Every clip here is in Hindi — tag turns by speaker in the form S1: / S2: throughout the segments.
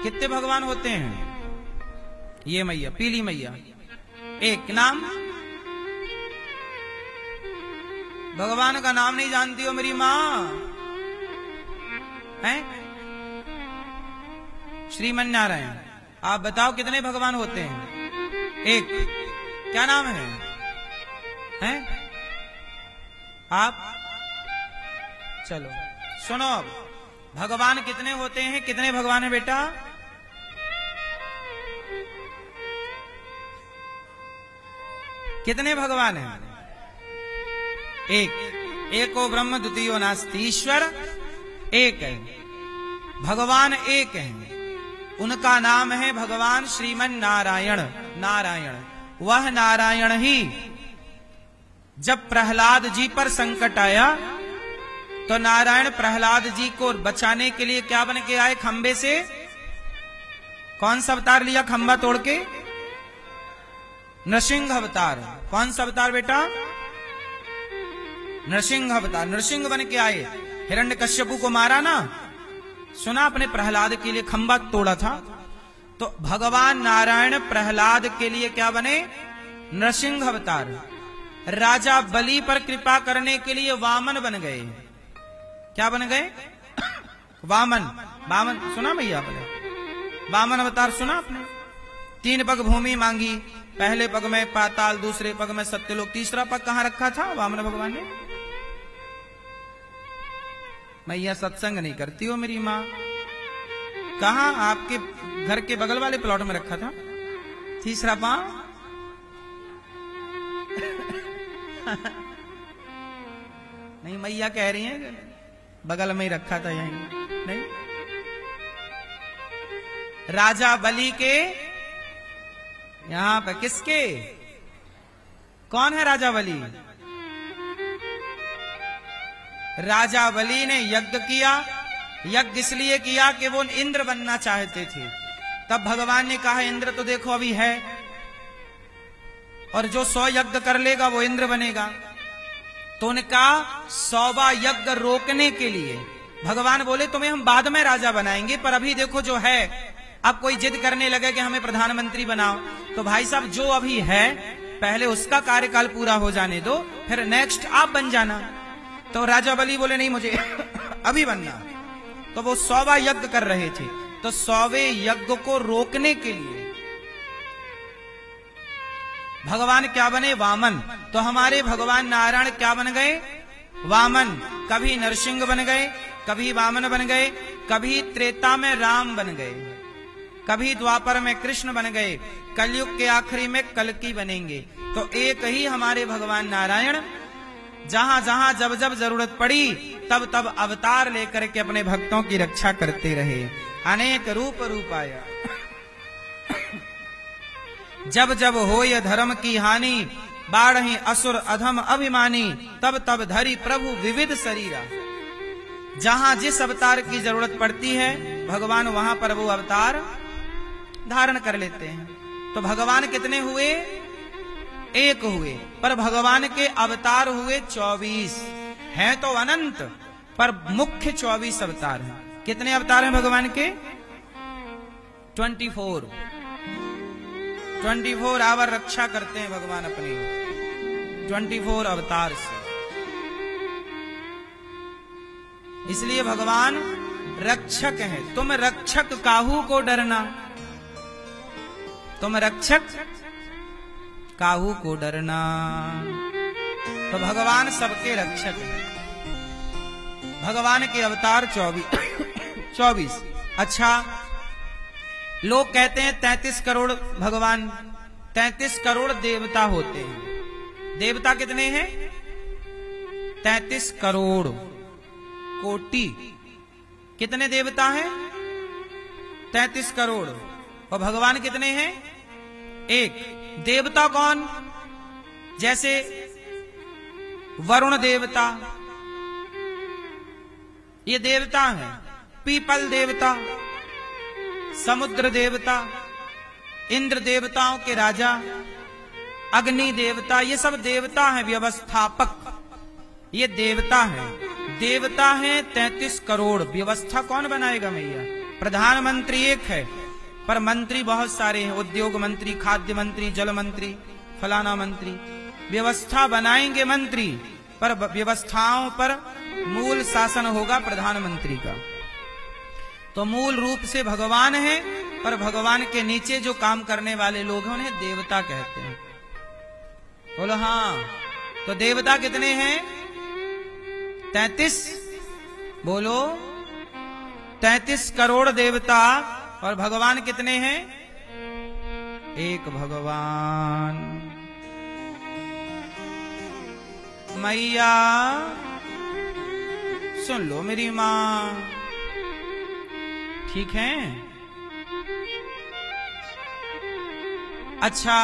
S1: कितने भगवान होते हैं? ये मैया, पीली मैया, एक नाम। भगवान का नाम नहीं जानती हो मेरी मां? हैं? श्रीमन नारायण, आप बताओ कितने भगवान होते हैं? एक। क्या नाम है? हैं? आप चलो सुनो, अब भगवान कितने होते हैं? कितने भगवान है बेटा? कितने भगवान हैं? एक। एको ब्रह्म द्वितीयो नास्ति, ईश्वर एक है, भगवान एक है। उनका नाम है भगवान श्रीमन नारायण। नारायण, वह नारायण ही जब प्रहलाद जी पर संकट आया तो नारायण प्रहलाद जी को बचाने के लिए क्या बन के आए? खंबे से। कौन सा अवतार लिया खंबा तोड़ के? नृसिंह अवतार। कौन सा अवतार बेटा? नृसिंह अवतार। नृसिंह बन के आए, हिरण्यकश्यपु को मारा ना, सुना अपने प्रहलाद के लिए खंबा तोड़ा था। तो भगवान नारायण प्रहलाद के लिए क्या बने? नृसिंह अवतार। राजा बलि पर कृपा करने के लिए वामन बन गए। क्या बन गए? वामन। वामन सुना भैया आपने? वामन अवतार सुना आपने? 3 पग भूमि मांगी, पहले पग में पाताल, दूसरे पग में सत्यलोक, तीसरा पग कहां रखा था वामन भगवान ने? मैया सत्संग नहीं करती हो मेरी माँ। कहां? आपके घर के बगल वाले प्लॉट में रखा था तीसरा पांव। नहीं, मैया कह रही हैं बगल में ही रखा था, यहीं नहीं। राजा बलि के यहां पे किसके? कौन है राजा बलि? राजा बलि ने यज्ञ किया। यज्ञ इसलिए किया कि वो इंद्र बनना चाहते थे। तब भगवान ने कहा इंद्र तो देखो अभी है, और जो 100 यज्ञ कर लेगा वो इंद्र बनेगा। तो उनका 100वां यज्ञ रोकने के लिए भगवान बोले तुम्हें हम बाद में राजा बनाएंगे, पर अभी देखो जो है। अब कोई जिद करने लगे कि हमें प्रधानमंत्री बनाओ, तो भाई साहब जो अभी है पहले उसका कार्यकाल पूरा हो जाने दो, फिर नेक्स्ट आप बन जाना। तो राजा बलि बोले नहीं, मुझे अभी बनना। तो वो 100वां यज्ञ कर रहे थे, तो 100वें यज्ञ को रोकने के लिए भगवान क्या बने? वामन। तो हमारे भगवान नारायण क्या बन गए? वामन। कभी नरसिंह बन गए, कभी वामन बन गए, कभी त्रेता में राम बन गए, कभी द्वापर में कृष्ण बन गए, कलयुग के आखिरी में कल्कि बनेंगे। तो एक ही हमारे भगवान नारायण जहां जहां जब जब जरूरत पड़ी तब तब अवतार लेकर के अपने भक्तों की रक्षा करते रहे। अनेक रूप रूपाया। जब जब होय धर्म की हानि, बाढ़हि असुर अधम अभिमानी, तब तब धरी प्रभु विविध शरीरा। जहां जिस अवतार की जरूरत पड़ती है भगवान वहां पर वो अवतार धारण कर लेते हैं। तो भगवान कितने हुए? एक हुए, पर भगवान के अवतार हुए 24। हैं तो अनंत, पर मुख्य 24 अवतार हैं। कितने अवतार हैं भगवान के? 24 आवर रक्षा करते हैं भगवान अपनी 24 अवतार से। इसलिए भगवान रक्षक हैं। तुम रक्षक काहू को डरना, तुम रक्षक काहू को डरना। तो भगवान सबके रक्षक हैं। भगवान के अवतार 24। अच्छा, लोग कहते हैं 33 करोड़ भगवान, 33 करोड़ देवता होते हैं। देवता कितने हैं? 33 करोड़ कोटि। कितने देवता हैं? 33 करोड़। और भगवान कितने हैं? एक। देवता कौन? जैसे वरुण देवता, ये देवता हैं। पीपल देवता, समुद्र देवता, इंद्र देवताओं के राजा, अग्नि देवता, ये सब देवता हैं। व्यवस्थापक, ये देवता हैं। देवता हैं 33 करोड़। व्यवस्था कौन बनाएगा मैया? प्रधानमंत्री एक है पर मंत्री बहुत सारे हैं, उद्योग मंत्री, खाद्य मंत्री, जल मंत्री, फलाना मंत्री। व्यवस्था बनाएंगे मंत्री, पर व्यवस्थाओं पर मूल शासन होगा प्रधानमंत्री का। तो मूल रूप से भगवान है, पर भगवान के नीचे जो काम करने वाले लोग हैं उन्हें देवता कहते हैं। बोलो हाँ। तो देवता कितने हैं? 33। बोलो 33 करोड़ देवता। और भगवान कितने हैं? एक भगवान। मैया सुन लो मेरी मां, ठीक है? अच्छा,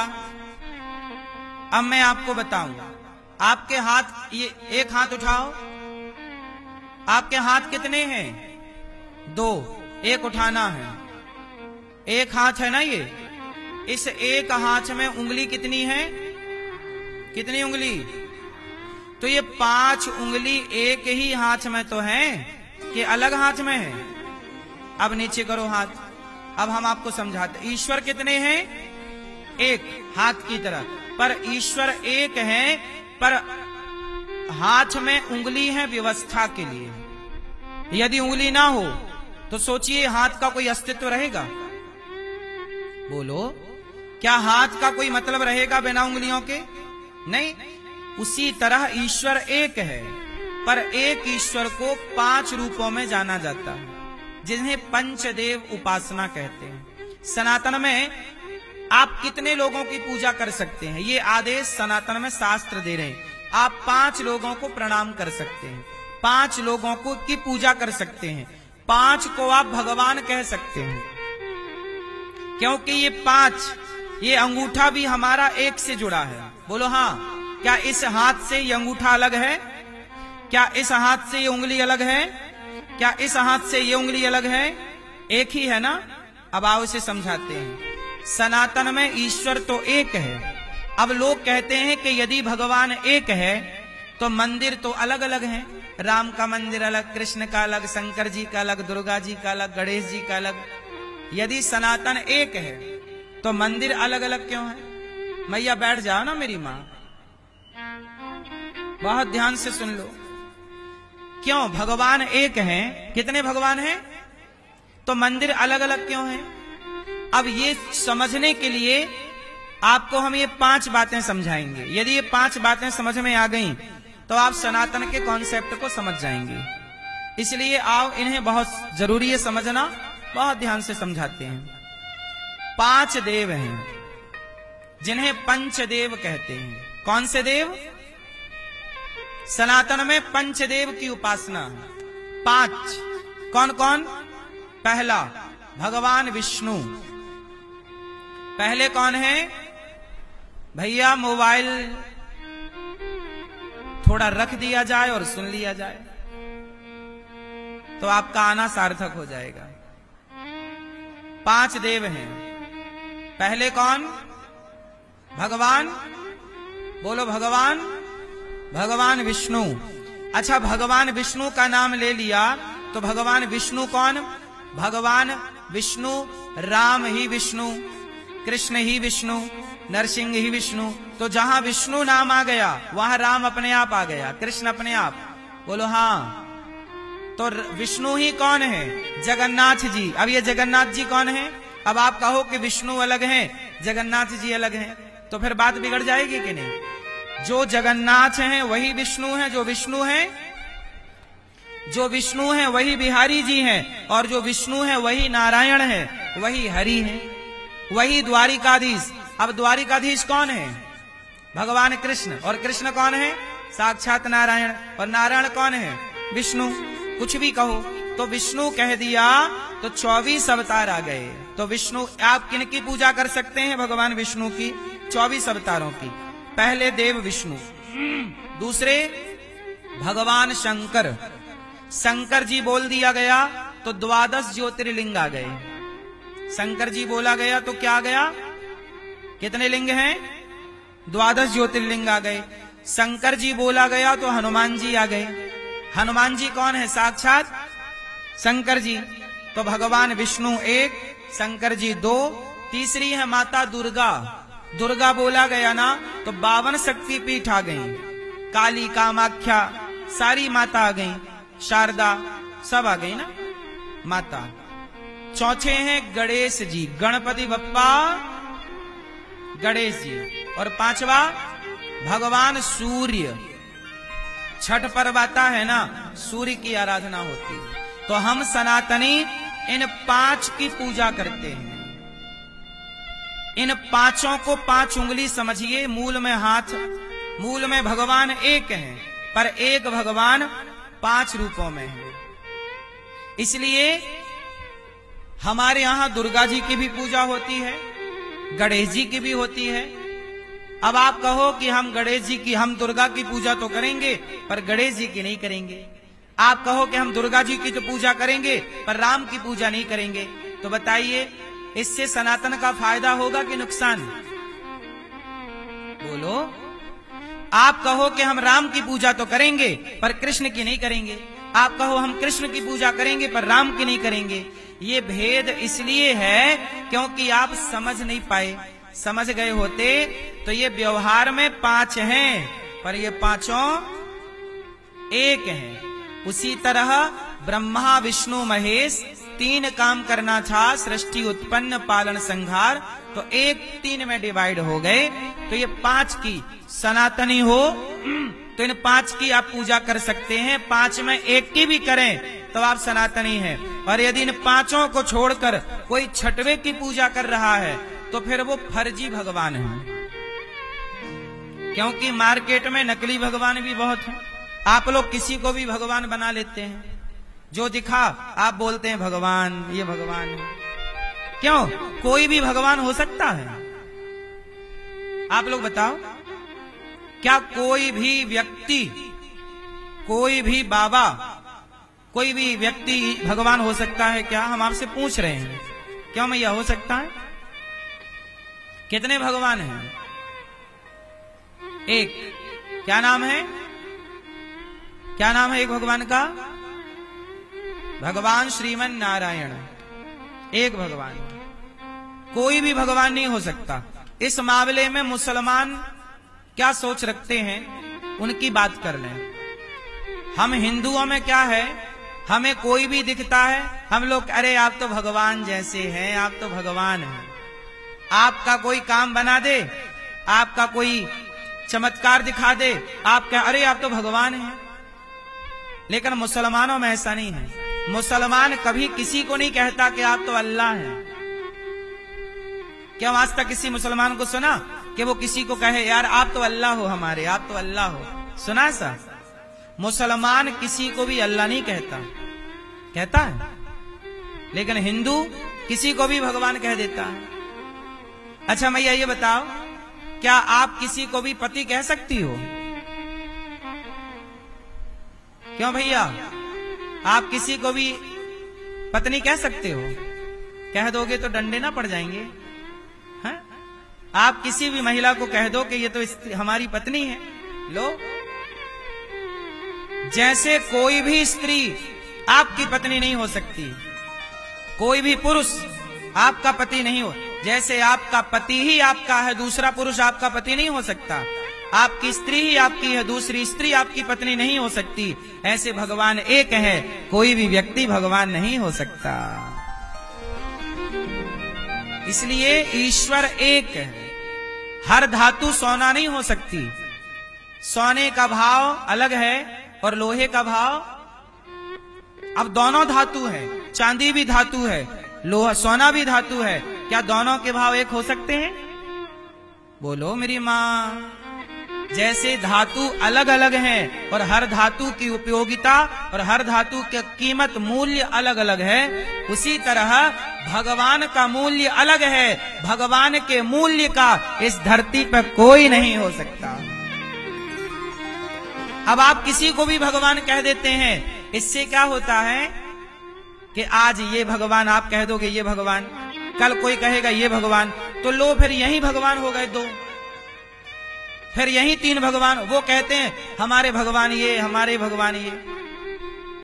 S1: अब मैं आपको बताऊंगा। आपके हाथ, ये एक हाथ उठाओ। आपके हाथ कितने हैं? 2। एक उठाना है। एक हाथ है ना ये। इस एक हाथ में उंगली कितनी है? कितनी उंगली? तो ये 5 उंगली एक ही हाथ में तो है कि अलग हाथ में है? अब नीचे करो हाथ। अब हम आपको समझाते। ईश्वर कितने हैं? एक, हाथ की तरह। पर ईश्वर एक है, पर हाथ में उंगली है व्यवस्था के लिए। यदि उंगली ना हो तो सोचिए हाथ का कोई अस्तित्व रहेगा? बोलो, क्या हाथ का कोई मतलब रहेगा बिना उंगलियों के? नहीं। उसी तरह ईश्वर एक है, पर एक ईश्वर को 5 रूपों में जाना जाता है, जिन्हें पंचदेव उपासना कहते हैं। सनातन में आप कितने लोगों की पूजा कर सकते हैं? ये आदेश सनातन में शास्त्र दे रहे हैं। आप 5 लोगों को प्रणाम कर सकते हैं, 5 लोगों को की पूजा कर सकते हैं, 5 को आप भगवान कह सकते हैं। क्योंकि ये 5, ये अंगूठा भी हमारा एक से जुड़ा है। बोलो हाँ। क्या इस हाथ से ये अंगूठा अलग है? क्या इस हाथ से ये उंगली अलग है? क्या इस हाथ से ये उंगली अलग है? एक ही है ना। अब आओ इसे समझाते हैं। सनातन में ईश्वर तो एक है। अब लोग कहते हैं कि यदि भगवान एक है तो मंदिर तो अलग अलग हैं। राम का मंदिर अलग, कृष्ण का अलग, शंकर जी का अलग, दुर्गा जी का अलग, गणेश जी का अलग। यदि सनातन एक है तो मंदिर अलग अलग क्यों है? मैया बैठ जाओ ना मेरी मां, बहुत ध्यान से सुन लो। क्यों? भगवान एक हैं। कितने भगवान हैं? तो मंदिर अलग अलग क्यों हैं? अब ये समझने के लिए आपको हम ये 5 बातें समझाएंगे। यदि ये 5 बातें समझ में आ गई तो आप सनातन के कॉन्सेप्ट को समझ जाएंगे। इसलिए आओ, इन्हें बहुत जरूरी है समझना, बहुत ध्यान से समझाते हैं। 5 देव हैं जिन्हें पंचदेव कहते हैं। कौन से देव? सनातन में पंचदेव की उपासना है। 5 कौन कौन? पहला भगवान विष्णु। पहले कौन है? भैया मोबाइल थोड़ा रख दिया जाए और सुन लिया जाए तो आपका आना सार्थक हो जाएगा। 5 देव हैं। पहले कौन? भगवान। बोलो भगवान। भगवान विष्णु। अच्छा, भगवान विष्णु का नाम ले लिया तो भगवान विष्णु कौन? भगवान विष्णु, राम ही विष्णु, कृष्ण ही विष्णु, नरसिंह ही विष्णु। तो जहां विष्णु नाम आ गया वहां राम अपने आप आ गया, कृष्ण अपने आप। बोलो हाँ। तो विष्णु ही कौन है? जगन्नाथ जी। अब ये जगन्नाथ जी कौन है? अब आप कहो कि विष्णु अलग हैं, जगन्नाथ जी अलग हैं, तो फिर बात बिगड़ जाएगी कि नहीं? जो जगन्नाथ हैं वही विष्णु हैं, जो विष्णु हैं वही बिहारी जी हैं, और जो विष्णु है वही नारायण है, वही हरि है, वही द्वारिकाधीश। अब द्वारिकाधीश कौन है? भगवान कृष्ण। और कृष्ण कौन है? साक्षात नारायण। और नारायण कौन है? विष्णु। कुछ भी कहो, तो विष्णु कह दिया तो 24 अवतार आ गए। तो विष्णु, आप किन की पूजा कर सकते हैं? भगवान विष्णु की, 24 अवतारों की। पहले देव विष्णु, दूसरे भगवान शंकर। शंकर जी बोल दिया गया तो 12 ज्योतिर्लिंग आ गए। शंकर जी बोला गया तो क्या आ गया? कितने लिंग हैं? 12 ज्योतिर्लिंग आ गए। शंकर जी बोला गया तो हनुमान जी आ गए। हनुमान जी कौन है? साक्षात शंकर जी। तो भगवान विष्णु एक, शंकर जी दो, तीसरी है माता दुर्गा। दुर्गा बोला गया ना तो 52 शक्तिपीठ आ गई, काली, कामाख्या, सारी माता आ गई, शारदा सब आ गई ना माता। चौथे हैं गणेश जी, गणपति बप्पा गणेश जी। और पांचवा भगवान सूर्य। छठ पर्व आता है ना, सूर्य की आराधना होती है। तो हम सनातनी इन 5 की पूजा करते हैं। इन 5 को 5 उंगली समझिए, मूल में हाथ, मूल में भगवान एक हैं, पर एक भगवान 5 रूपों में है। इसलिए हमारे यहां दुर्गा जी की भी पूजा होती है, गणेश जी की भी होती है। अब आप कहो कि हम गणेश जी की, हम दुर्गा की पूजा तो करेंगे पर गणेश जी की नहीं करेंगे। आप कहो कि हम दुर्गा जी की तो पूजा करेंगे पर राम की पूजा नहीं करेंगे। तो बताइए इससे सनातन का फायदा होगा कि नुकसान? बोलो। आप कहो कि हम राम की पूजा तो करेंगे पर कृष्ण की नहीं करेंगे। आप कहो हम कृष्ण की पूजा करेंगे पर राम की नहीं करेंगे। ये भेद इसलिए है क्योंकि आप समझ नहीं पाए। समझ गए होते तो ये व्यवहार में 5 हैं पर ये 5 एक हैं। उसी तरह ब्रह्मा विष्णु महेश 3 काम करना था, सृष्टि उत्पन्न पालन संहार, तो 1-3 में डिवाइड हो गए। तो ये 5 की सनातनी हो तो इन 5 की आप पूजा कर सकते हैं। 5 में 1 की भी करें तो आप सनातनी हैं। और यदि इन 5 को छोड़कर कोई 6वें की पूजा कर रहा है तो फिर वो फर्जी भगवान है। क्योंकि मार्केट में नकली भगवान भी बहुत हैं। आप लोग किसी को भी भगवान बना लेते हैं, जो दिखा आप बोलते हैं भगवान, ये भगवान है। क्यों? कोई भी भगवान हो सकता है? आप लोग बताओ, क्या कोई भी व्यक्ति, कोई भी बाबा, कोई भी व्यक्ति भगवान हो सकता है क्या? हम आपसे पूछ रहे हैं, क्यों मैया हो सकता है? कितने भगवान हैं? एक। क्या नाम है? क्या नाम है एक भगवान का? भगवान श्रीमन नारायण। एक भगवान, कोई भी भगवान नहीं हो सकता। इस मामले में मुसलमान क्या सोच रखते हैं उनकी बात कर लें। हम हिंदुओं में क्या है, हमें कोई भी दिखता है हम लोग, अरे आप तो भगवान जैसे हैं, आप तो भगवान हैं। आपका कोई काम बना दे, आपका कोई चमत्कार दिखा दे, आप क्या, अरे आप तो भगवान हैं। लेकिन मुसलमानों में ऐसा नहीं है। मुसलमान कभी किसी को नहीं कहता कि आप तो अल्लाह हैं। क्या आज तक किसी मुसलमान को सुना कि वो किसी को कहे यार आप तो अल्लाह हो हमारे, आप तो अल्लाह हो? सुना सा? मुसलमान किसी को भी अल्लाह नहीं कहता, कहता है? लेकिन हिंदू किसी को भी भगवान कह देता है। अच्छा मैया ये बताओ, क्या आप किसी को भी पति कह सकती हो? क्यों भैया? आप किसी को भी पत्नी कह सकते हो? कह दोगे तो डंडे ना पड़ जाएंगे? हैं? आप किसी भी महिला को कह दो कि ये तो हमारी पत्नी है, लो। जैसे कोई भी स्त्री आपकी पत्नी नहीं हो सकती, कोई भी पुरुष आपका पति नहीं हो, जैसे आपका पति ही आपका है, दूसरा पुरुष आपका पति नहीं हो सकता। आपकी स्त्री ही आपकी है, दूसरी स्त्री आपकी पत्नी नहीं हो सकती। ऐसे भगवान एक है, कोई भी व्यक्ति भगवान नहीं हो सकता। इसलिए ईश्वर एक है। हर धातु सोना नहीं हो सकती। सोने का भाव अलग है और लोहे का भाव, अब दोनों धातु है, चांदी भी धातु है, लोहा सोना भी धातु है, क्या दोनों के भाव एक हो सकते हैं? बोलो मेरी माँ। जैसे धातु अलग अलग हैं और हर धातु की उपयोगिता और हर धातु की कीमत मूल्य अलग अलग है, उसी तरह भगवान का मूल्य अलग है। भगवान के मूल्य का इस धरती पर कोई नहीं हो सकता। अब आप किसी को भी भगवान कह देते हैं, इससे क्या होता है कि आज ये भगवान आप कह दोगे, ये भगवान, कल कोई कहेगा ये भगवान, तो लो फिर यही भगवान हो गए 2, फिर यही 3 भगवान। वो कहते हैं हमारे भगवान ये, हमारे भगवान ये।